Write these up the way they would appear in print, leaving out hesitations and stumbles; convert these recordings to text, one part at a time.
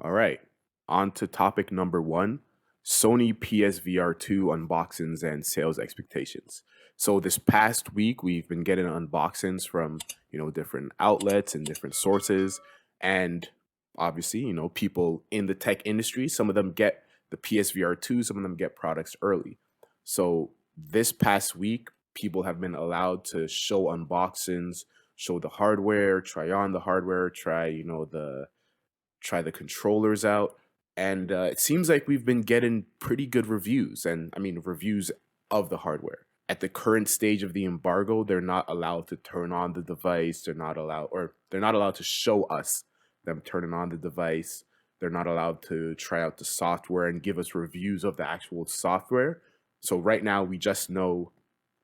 All right. On to topic number one, Sony PSVR2 unboxings and sales expectations. So this past week we've been getting unboxings from, different outlets and different sources. And obviously, people in the tech industry, some of them get the PSVR2, some of them get products early. So this past week, people have been allowed to show unboxings, show the hardware, try on the hardware, try the controllers out. And it seems like we've been getting pretty good reviews. And I mean, reviews of the hardware. At the current stage of the embargo, they're not allowed to turn on the device. They're not allowed to show us them turning on the device. They're not allowed to try out the software and give us reviews of the actual software. So right now, we just know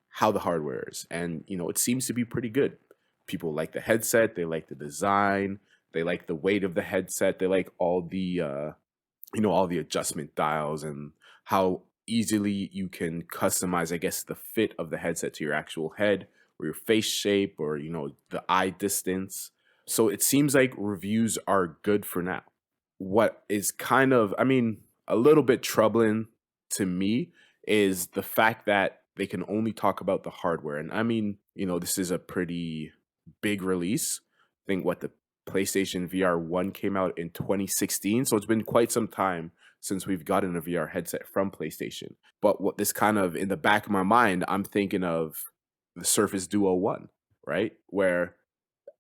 how the hardware is. And, it seems to be pretty good. People like the headset, they like the design, they like the weight of the headset, they like all the adjustment dials and how easily you can customize, I guess, the fit of the headset to your actual head or your face shape or, the eye distance. So it seems like reviews are good for now. What is kind of, I mean, a little bit troubling to me is the fact that they can only talk about the hardware. And I mean, this is a pretty big release. I think what the PlayStation VR1 came out in 2016. So it's been quite some time since we've gotten a VR headset from PlayStation. But what this kind of in the back of my mind, I'm thinking of the Surface Duo 1, right? Where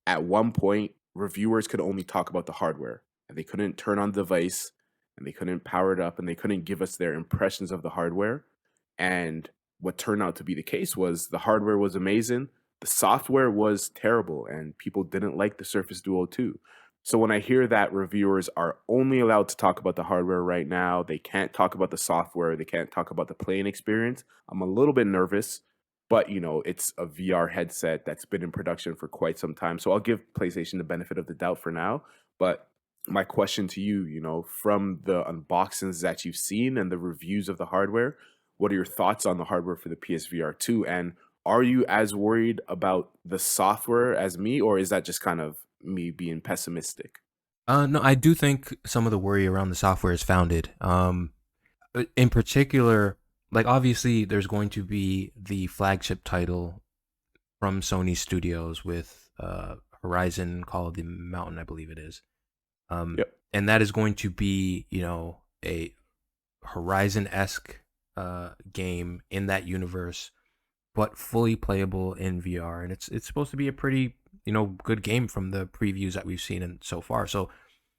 at one point, reviewers could only talk about the hardware and they couldn't turn on the device and they couldn't power it up and they couldn't give us their impressions of the hardware. And what turned out to be the case was the hardware was amazing, the software was terrible, and people didn't like the Surface Duo 2. So when I hear that reviewers are only allowed to talk about the hardware right now, they can't talk about the software, they can't talk about the playing experience, I'm a little bit nervous. But it's a VR headset that's been in production for quite some time. So I'll give PlayStation the benefit of the doubt for now. But my question to you, from the unboxings that you've seen and the reviews of the hardware, what are your thoughts on the hardware for the PSVR 2? And are you as worried about the software as me, or is that just kind of me being pessimistic? No, I do think some of the worry around the software is founded. In particular, like obviously, there's going to be the flagship title from Sony Studios with Horizon Call of the Mountain, I believe it is. Yep. And that is going to be, a Horizon esque game in that universe, but fully playable in VR. And it's supposed to be a pretty good game from the previews that we've seen so far. So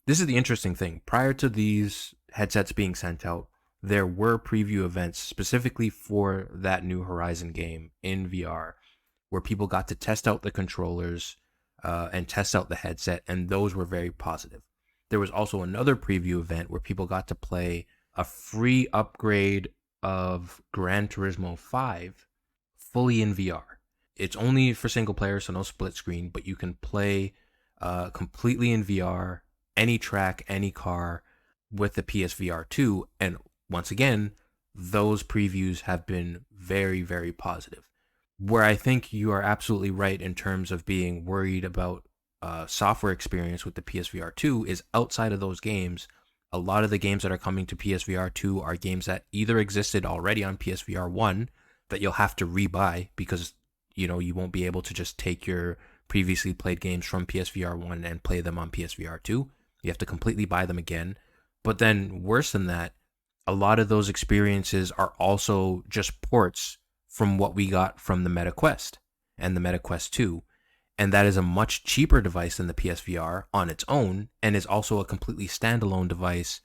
this is the interesting thing. Prior to these headsets being sent out, there were preview events specifically for that new Horizon game in VR, where people got to test out the controllers and test out the headset, and those were very positive. There was also another preview event where people got to play a free upgrade of Gran Turismo 5 fully in VR. It's only for single player, so no split screen, but you can play completely in VR, any track, any car with the PSVR 2. And once again, those previews have been very, very positive. Where I think you are absolutely right in terms of being worried about software experience with the PSVR 2 is outside of those games. A lot of the games that are coming to PSVR 2 are games that either existed already on PSVR 1 that you'll have to rebuy because you won't be able to just take your previously played games from PSVR 1 and play them on PSVR 2. You have to completely buy them again. But then worse than that, a lot of those experiences are also just ports from what we got from the Meta Quest and the Meta Quest 2. And that is a much cheaper device than the PSVR on its own, and is also a completely standalone device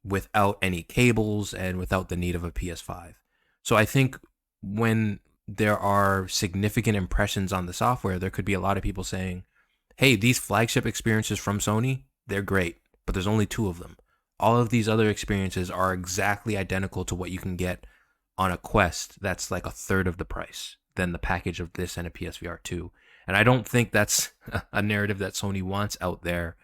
without any cables and without the need of a PS5. So I think when there are significant impressions on the software, there could be a lot of people saying, hey, these flagship experiences from Sony, they're great, but there's only two of them. All of these other experiences are exactly identical to what you can get on a Quest that's like a third of the price than the package of this and a PSVR 2. And I don't think that's a narrative that Sony wants out there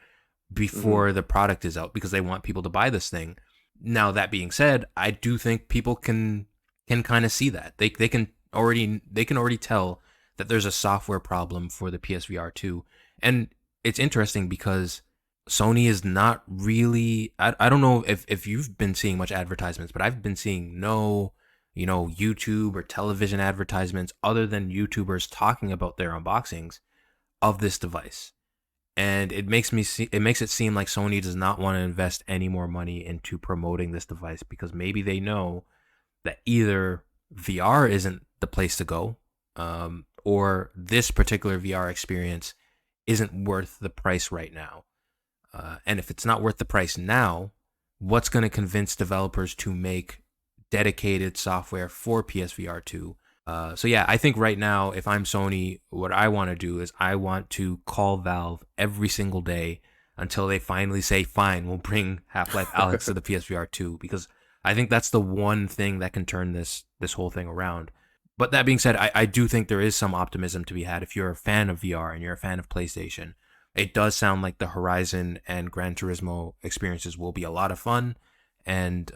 Hmm. before the product is out because they want people to buy this thing. Now that being said, I do think people can kind of see that. They can already tell that there's a software problem for the PSVR 2. And it's interesting because Sony is not really. I don't know if you've been seeing much advertisements, but I've been seeing no, YouTube or television advertisements other than YouTubers talking about their unboxings of this device. And it makes it seem like Sony does not want to invest any more money into promoting this device because maybe they know that either VR isn't the place to go, or this particular VR experience isn't worth the price right now. And if it's not worth the price now, what's going to convince developers to make dedicated software for PSVR 2? So yeah, I think right now, if I'm Sony, what I want to do is I want to call Valve every single day until they finally say, "Fine, we'll bring Half-Life Alex to the PSVR 2," because I think that's the one thing that can turn this whole thing around. But that being said, I do think there is some optimism to be had if you're a fan of VR and you're a fan of PlayStation. It does sound like the Horizon and Gran Turismo experiences will be a lot of fun and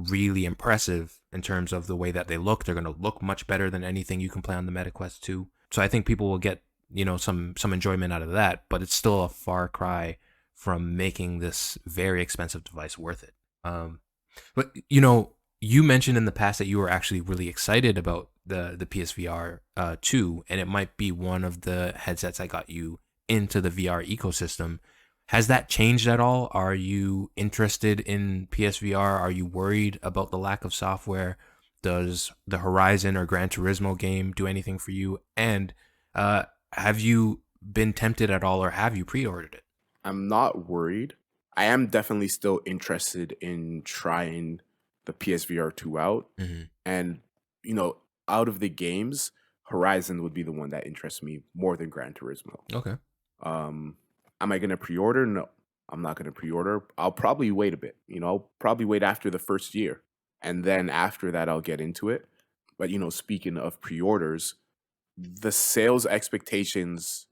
really impressive in terms of the way that they look. They're going to look much better than anything you can play on the MetaQuest 2. So I think people will get, some enjoyment out of that, but it's still a far cry from making this very expensive device worth it. But you mentioned in the past that you were actually really excited about the PSVR 2, and it might be one of the headsets that got you into the VR ecosystem. Has that changed at all? Are you interested in PSVR? Are you worried about the lack of software? Does the Horizon or Gran Turismo game do anything for you? And have you been tempted at all, or have you pre-ordered it? I'm not worried. I am definitely still interested in trying the PSVR 2 out. Hmm. And, you know, out of the games, Horizon would be the one that interests me more than Gran Turismo. Okay. Um, am I going to pre order? No, I'm not going to pre order. I'll probably wait a bit. I'll probably wait after the first year. And then after that, I'll get into it. But, speaking of pre orders, the sales expectations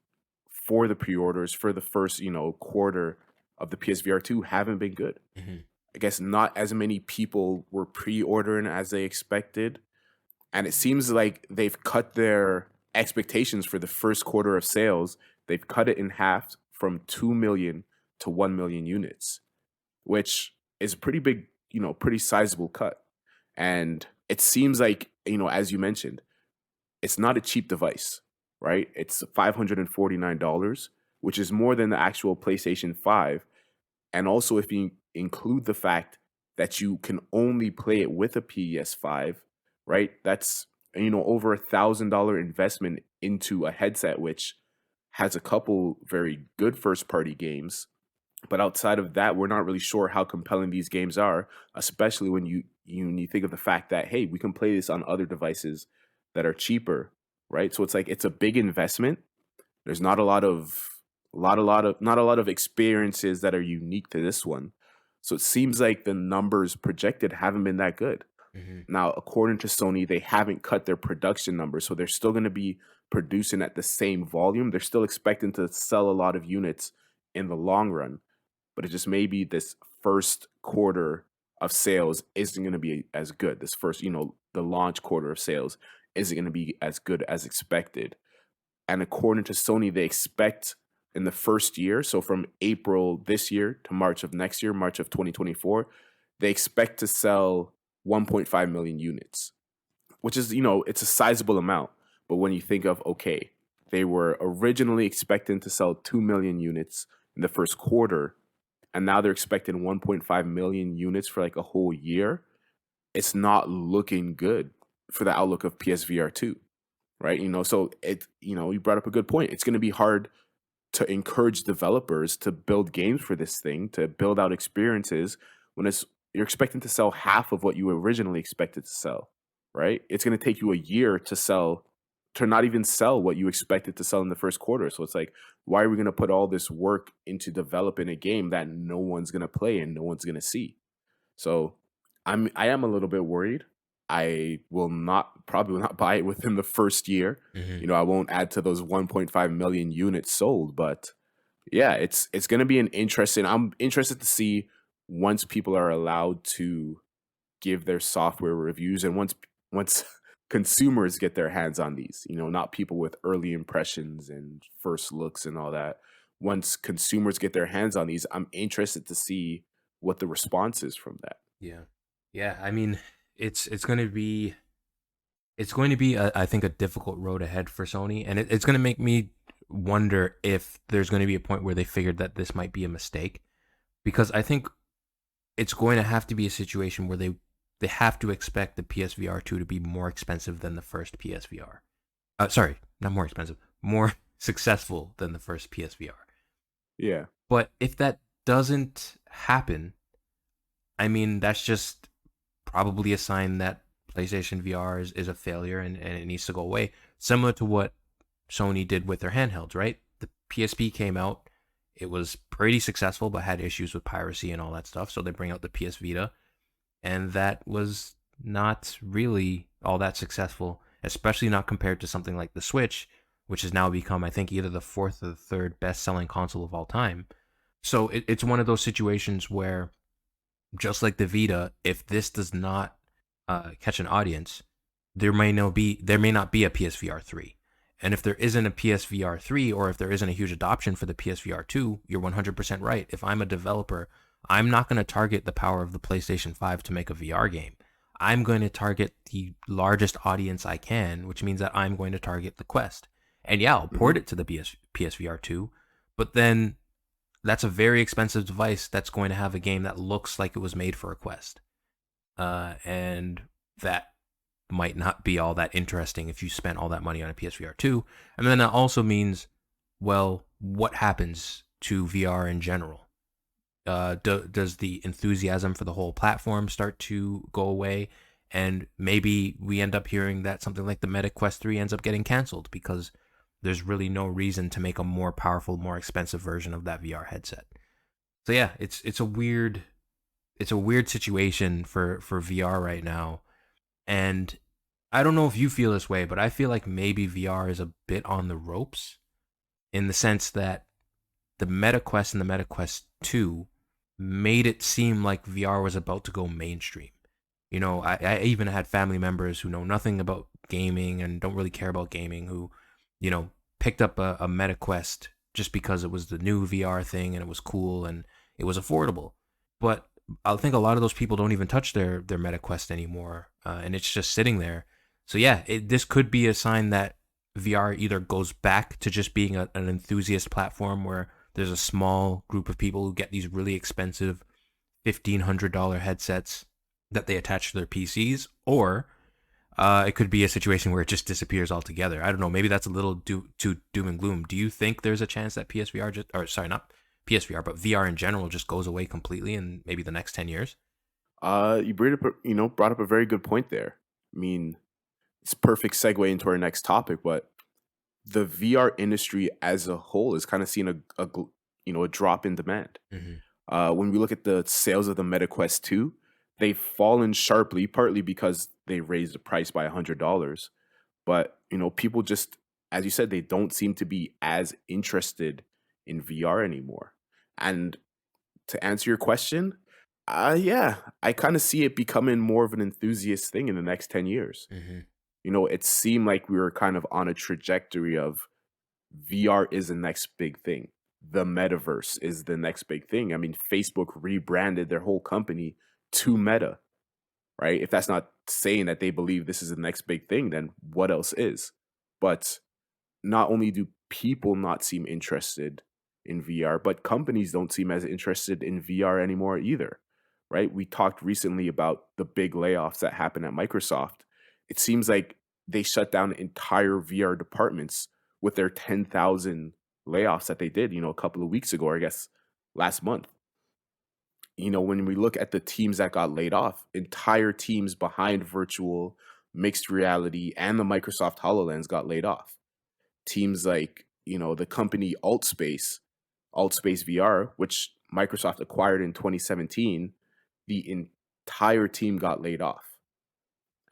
for the pre-orders for the first, quarter of the PSVR 2 haven't been good. Hmm. I guess not as many people were pre-ordering as they expected, and it seems like they've cut their expectations for the first quarter of sales. They've cut it in half from 2 million to 1 million units, which is a pretty big, pretty sizable cut. And it seems like, as you mentioned, it's not a cheap device, right? It's $549, which is more than the actual PlayStation 5. And also, if you include the fact that you can only play it with a PS5, right? That's, over $1,000 investment into a headset, which has a couple very good first party games. But outside of that, we're not really sure how compelling these games are, especially when you think of the fact that, hey, we can play this on other devices that are cheaper, right? So it's like it's a big investment. There's not a lot of experiences that are unique to this one. So it seems like the numbers projected haven't been that good. Hmm. Now, according to Sony, they haven't cut their production numbers, so they're still going to be producing at the same volume. They're still expecting to sell a lot of units in the long run, but it just may be this first quarter of sales isn't going to be as good. This first, the launch quarter of sales isn't going to be as good as expected. And according to Sony, they expect in the first year, so from April this year to March of next year, March of 2024, they expect to sell 1.5 million units, which is, it's a sizable amount. But when you think of, okay, they were originally expecting to sell 2 million units in the first quarter, and now they're expecting 1.5 million units for like a whole year. It's not looking good for the outlook of PSVR 2, right? So you brought up a good point. It's going to be hard to encourage developers to build games for this thing, to build out experiences when you're expecting to sell half of what you originally expected to sell, right? It's going to take you a year to not even sell what you expected to sell in the first quarter. So it's like, why are we going to put all this work into developing a game that no one's going to play and no one's going to see? So I am a little bit worried. I will not probably will not buy it within the first year. Hmm. I won't add to those 1.5 million units sold, but yeah, it's going to be an interesting. I'm interested to see once people are allowed to give their software reviews, and once consumers get their hands on these, not people with early impressions and first looks and all that. once consumers get their hands on these, I'm interested to see what the response is from that. Yeah. Yeah, I mean, it's gonna be I think, a difficult road ahead for Sony, and it's gonna make me wonder if there's gonna be a point where they figured that this might be a mistake, because I think it's going to have to be a situation where they have to expect the PSVR 2 to be more expensive than the first PSVR. Sorry, not more expensive, more successful than the first PSVR. Yeah. But if that doesn't happen, I mean, that's just probably a sign that PlayStation VR is a failure, and it needs to go away. Similar to what Sony did with their handhelds, right? The PSP came out, it was pretty successful, but had issues with piracy and all that stuff. So they bring out the PS Vita, and that was not really all that successful, especially not compared to something like the Switch, which has now become, I think, either the fourth or the third best selling console of all time. So it's one of those situations where, just like the Vita, if this does not catch an audience, there may not be a PSVR 3. And if there isn't a PSVR 3, or if there isn't a huge adoption for the PSVR 2, you're 100% right. If I'm a developer, I'm not going to target the power of the PlayStation 5 to make a VR game. I'm going to target the largest audience I can, which means that I'm going to target the Quest. And yeah, I'll Hmm. port it to the PSVR 2, but then that's a very expensive device that's going to have a game that looks like it was made for a Quest. And that might not be all that interesting if you spent all that money on a PSVR 2. And then that also means, well, what happens to VR in general? Does the enthusiasm for the whole platform start to go away? And maybe we end up hearing that something like the Meta Quest 3 ends up getting canceled because there's really no reason to make a more powerful, more expensive version of that VR headset. So yeah, it's a weird situation for VR right now. And I don't know if you feel this way, but I feel like maybe VR is a bit on the ropes, in the sense that the Meta Quest and the Meta Quest 2 made it seem like VR was about to go mainstream. You know, I even had family members who know nothing about gaming and don't really care about gaming, who, picked up a Meta Quest just because it was the new VR thing and it was cool and it was affordable. But I think a lot of those people don't even touch their Meta Quest anymore, and it's just sitting there. So yeah, this could be a sign that VR either goes back to just being an enthusiast platform where there's a small group of people who get these really expensive $1,500 headsets that they attach to their PCs, or it could be a situation where it just disappears altogether. I don't know. Maybe that's a little too doom and gloom. Do you think there's a chance that PSVR just, or sorry, not PSVR, but VR in general just goes away completely in maybe the next 10 years? Brought up a very good point there. I mean, it's a perfect segue into our next topic, but the VR industry as a whole is kind of seeing a drop in demand. Hmm. When we look at the sales of the Meta Quest 2, they've fallen sharply, partly because they raised the price by $100. But, people just, as you said, they don't seem to be as interested in VR anymore. And to answer your question, yeah, I kind of see it becoming more of an enthusiast thing in the next 10 years. Hmm. It seemed like we were kind of on a trajectory of VR is the next big thing. The metaverse is the next big thing. I mean, Facebook rebranded their whole company to Meta, right? If that's not saying that they believe this is the next big thing, then what else is? But not only do people not seem interested in VR, but companies don't seem as interested in VR anymore either, right? We talked recently about the big layoffs that happened at Microsoft. It seems like they shut down entire VR departments with their 10,000 layoffs that they did, a couple of weeks ago, or I guess last month. When we look at the teams that got laid off, entire teams behind virtual, mixed reality, and the Microsoft HoloLens got laid off. Teams like, the company Altspace VR, which Microsoft acquired in 2017, the entire team got laid off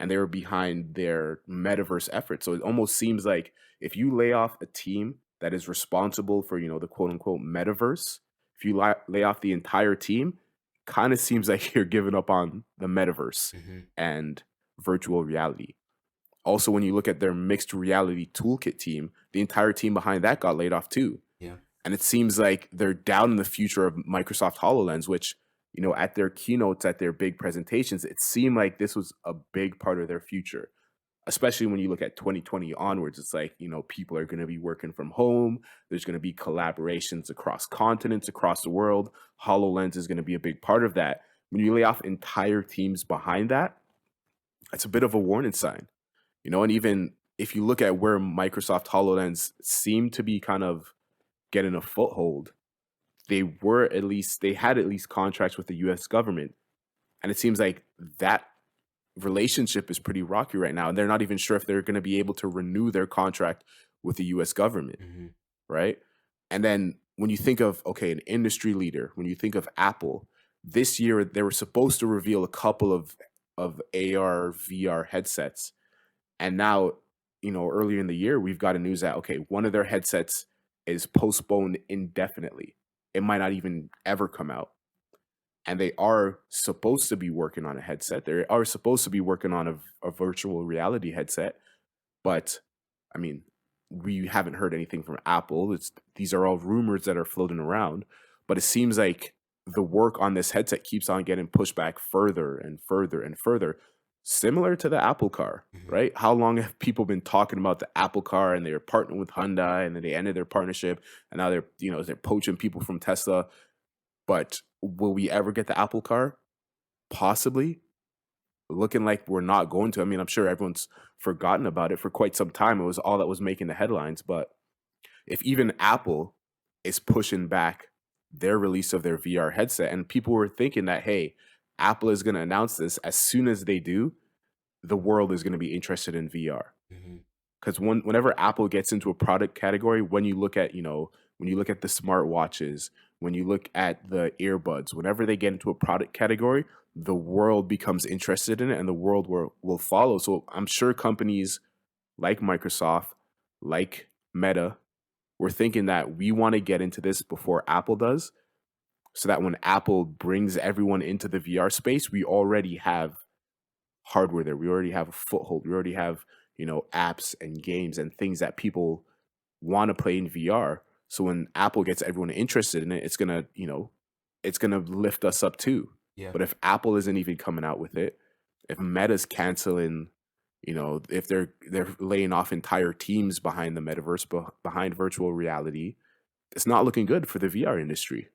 and they were behind their metaverse efforts. So it almost seems like if you lay off a team that is responsible for, the quote unquote metaverse, if you lay off the entire team, kind of seems like you're giving up on the metaverse Hmm. and virtual reality. Also, when you look at their mixed reality toolkit team, the entire team behind that got laid off too. Yeah. And it seems like they're down in the future of Microsoft HoloLens, which, at their keynotes, at their big presentations, it seemed like this was a big part of their future, especially when you look at 2020 onwards. It's like, people are going to be working from home. There's going to be collaborations across continents, across the world. HoloLens is going to be a big part of that. When you lay off entire teams behind that, it's a bit of a warning sign, and even if you look at where Microsoft HoloLens seemed to be kind of getting a foothold, they had at least contracts with the US government. And it seems like that relationship is pretty rocky right now. And they're not even sure if they're going to be able to renew their contract with the US government, Hmm. right? And then when you think of, okay, an industry leader, when you think of Apple, this year they were supposed to reveal a couple of AR VR headsets. And now, earlier in the year, we've got a news that, okay, one of their headsets is postponed indefinitely. It might not even ever come out. And they are supposed to be working on a headset. They are supposed to be working on a virtual reality headset. But I mean, we haven't heard anything from Apple. These are all rumors that are floating around. But it seems like the work on this headset keeps on getting pushed back further and further and further, similar to the Apple car, Hmm. right? How long have people been talking about the Apple car, and they were partnering with Hyundai, and then they ended their partnership, and now they're poaching people from Tesla. But will we ever get the Apple car? Possibly. Looking like we're not going to. I mean, I'm sure everyone's forgotten about it for quite some time. It was all that was making the headlines. But if even Apple is pushing back their release of their VR headset, and people were thinking that, hey, Apple is going to announce this, as soon as they do, the world is going to be interested in VR. Hmm. Because whenever Apple gets into a product category, when you look at the smartwatches, when you look at the earbuds, whenever they get into a product category, the world becomes interested in it, and the world will follow. So I'm sure companies like Microsoft, like Meta, were thinking that we want to get into this before Apple does, so that when Apple brings everyone into the VR space, we already have hardware there. We already have a foothold. We already have, apps and games and things that people want to play in VR. So when Apple gets everyone interested in it, it's gonna lift us up too. Yeah. But if Apple isn't even coming out with it, if Meta's canceling, if they're laying off entire teams behind the metaverse, behind virtual reality, it's not looking good for the VR industry.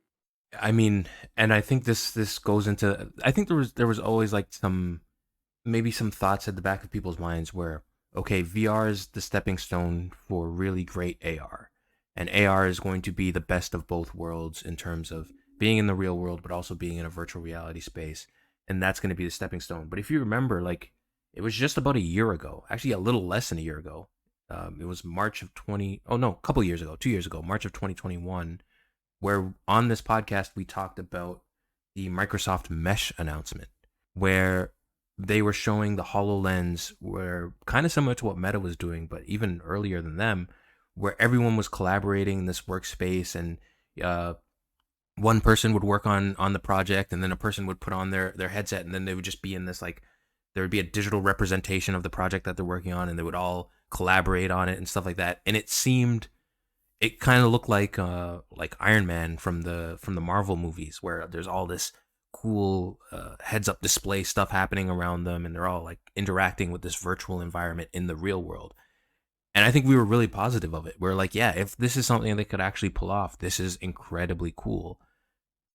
I mean, and I think this goes into. I think there was always like maybe some thoughts at the back of people's minds where, okay, VR is the stepping stone for really great AR. And AR is going to be the best of both worlds in terms of being in the real world, but also being in a virtual reality space. And that's going to be the stepping stone. But if you remember, like, it was just about a year ago, actually a little less than a year ago. It was March of 20, oh no, a couple years ago, 2 years ago, March of 2021, where on this podcast we talked about the Microsoft Mesh announcement, where they were showing the HoloLens, where kind of similar to what Meta was doing, but even earlier than them, where everyone was collaborating in this workspace, and uh, one person would work on the project, and then a person would put on their headset, and then they would just be in this, like, there would be a digital representation of the project that they're working on, and they would all collaborate on it and stuff like that. And it kind of looked like Iron Man from the Marvel movies, where there's all this cool heads up display stuff happening around them, and they're all like interacting with this virtual environment in the real world. And I think we were really positive of it. We're like, yeah, if this is something they could actually pull off, this is incredibly cool.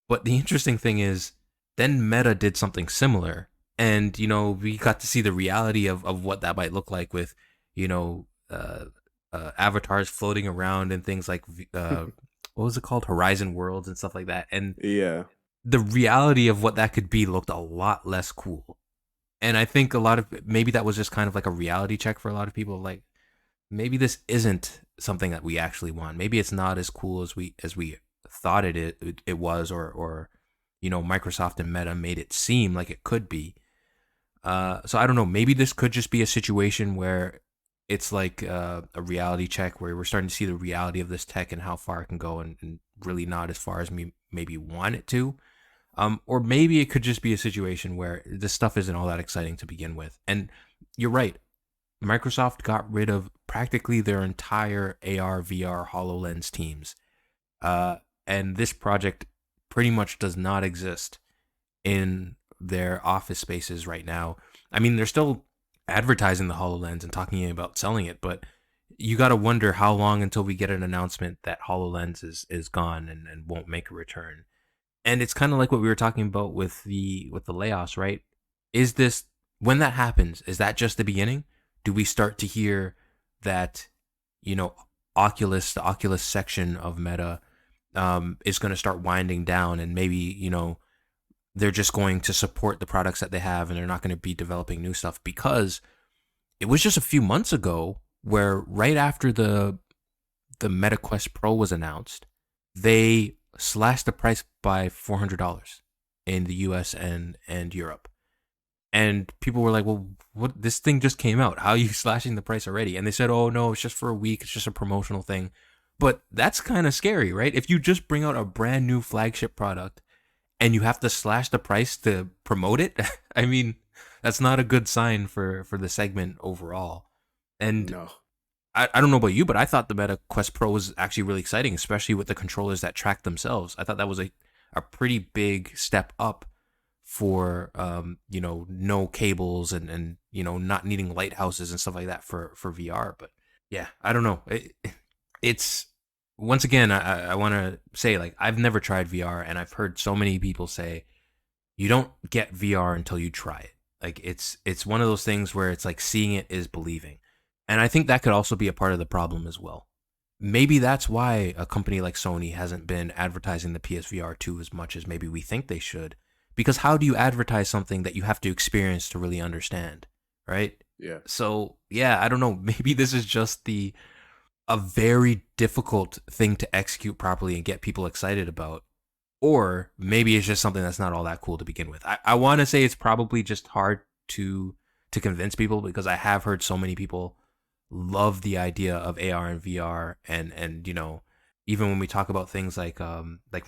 But the interesting thing is, then Meta did something similar, and we got to see the reality of what that might look like with you know avatars floating around and things like what was it called, Horizon Worlds and stuff like that. And Yeah. the reality of what that could be looked a lot less cool. And I think a lot of maybe that was just kind of like a reality check for a lot of people. Like, maybe this isn't something that we actually want. Maybe it's not as cool as we thought it was, or Microsoft and Meta made it seem like it could be. So I don't know. Maybe this could just be a situation where it's like a reality check, where we're starting to see the reality of this tech and how far it can go, and really not as far as we maybe want it to. Or maybe it could just be a situation where this stuff isn't all that exciting to begin with. And you're right. Microsoft got rid of practically their entire AR, VR, HoloLens teams. and this project pretty much does not exist in their office spaces right now. I mean, they're still advertising the HoloLens and talking about selling it, but you got to wonder how long until we get an announcement that HoloLens is gone and won't make a return. And it's kind of like what we were talking about with the layoffs, right? Is this, when that happens, is that just the beginning? Do we start to hear that, you know, the Oculus section of Meta is going to start winding down, and maybe, they're just going to support the products that they have and they're not going to be developing new stuff? Because it was just a few months ago where right after the Meta Quest Pro was announced, they slashed the price by $400 in the US and Europe. And people were like, "Well, what, this thing just came out. How are you slashing the price already?" And they said, "Oh no, it's just for a week. It's just a promotional thing." But that's kind of scary, right? If you just bring out a brand new flagship product and you have to slash the price to promote it, I mean, that's not a good sign for the segment overall. And No. I don't know about you, but I thought the Meta Quest Pro was actually really exciting, especially with the controllers that track themselves. I thought that was a pretty big step up for no cables and not needing lighthouses and stuff like that for VR. But yeah, I don't know. It's, once again, I want to say, like, I've never tried VR, and I've heard so many people say you don't get VR until you try it. Like, it's one of those things where it's like seeing it is believing. And I think that could also be a part of the problem as well. Maybe that's why a company like Sony hasn't been advertising the PSVR 2 as much as maybe we think they should. Because how do you advertise something that you have to experience to really understand, right? Yeah. So, yeah, I don't know. Maybe this is just a very difficult thing to execute properly and get people excited about. Or maybe it's just something that's not all that cool to begin with. I want to say it's probably just hard to convince people, because I have heard so many people love the idea of AR and VR, and even when we talk about things like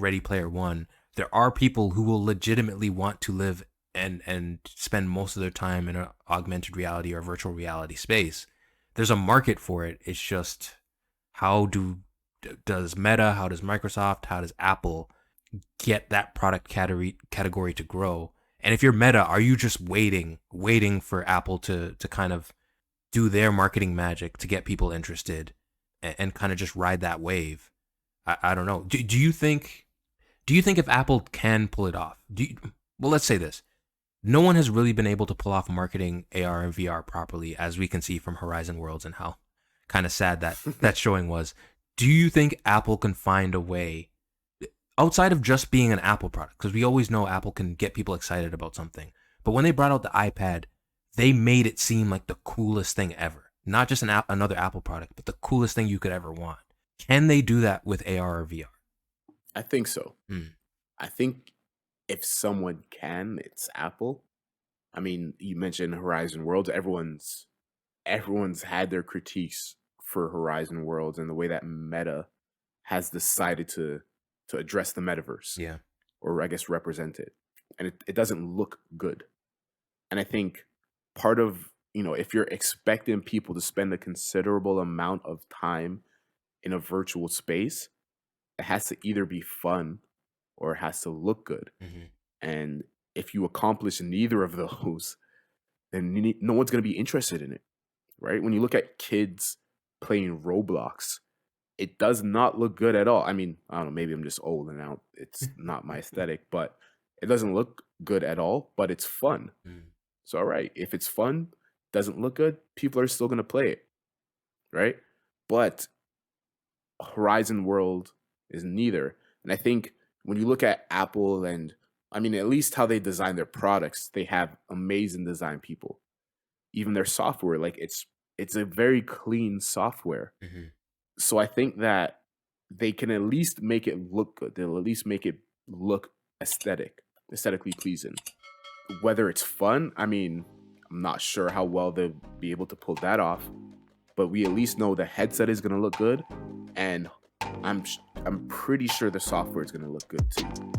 Ready Player One, there are people who will legitimately want to live and spend most of their time in an augmented reality or virtual reality space. There's a market for it. It's just, does Meta, how does Microsoft, how does Apple get that product category to grow? And if you're Meta, are you just waiting for Apple to kind of do their marketing magic to get people interested and kind of just ride that wave? I don't know. Do you think if Apple can pull it off? Well, let's say this. No one has really been able to pull off marketing AR and VR properly, as we can see from Horizon Worlds and how kind of sad that showing was. Do you think Apple can find a way, outside of just being an Apple product? Because we always know Apple can get people excited about something. But when they brought out the iPad, they made it seem like the coolest thing ever. Not just another Apple product, but the coolest thing you could ever want. Can they do that with AR or VR? I think so. Mm. I think if someone can, it's Apple. I mean, you mentioned Horizon Worlds. Everyone's had their critiques for Horizon Worlds and the way that Meta has decided to address the metaverse, Yeah. or I guess represent it. And it doesn't look good. And I think part of, if you're expecting people to spend a considerable amount of time in a virtual space, it has to either be fun or it has to look good. Mm-hmm. And if you accomplish neither of those, then no one's going to be interested in it, right? When you look at kids playing Roblox, it does not look good at all. I mean, I don't know, maybe I'm just old and now it's not my aesthetic, but it doesn't look good at all, but it's fun. Mm. So, all right, if it's fun, doesn't look good, people are still going to play it, right? But Horizon World is neither. And I think when you look at Apple, and I mean, at least how they design their products, they have amazing design people. Even their software, like it's a very clean software. Mm-hmm. So I think that they can at least make it look good. They'll at least make it look aesthetically pleasing. Whether it's fun, I mean, I'm not sure how well they'll be able to pull that off, but we at least know the headset is going to look good, and I'm pretty sure the software is going to look good too.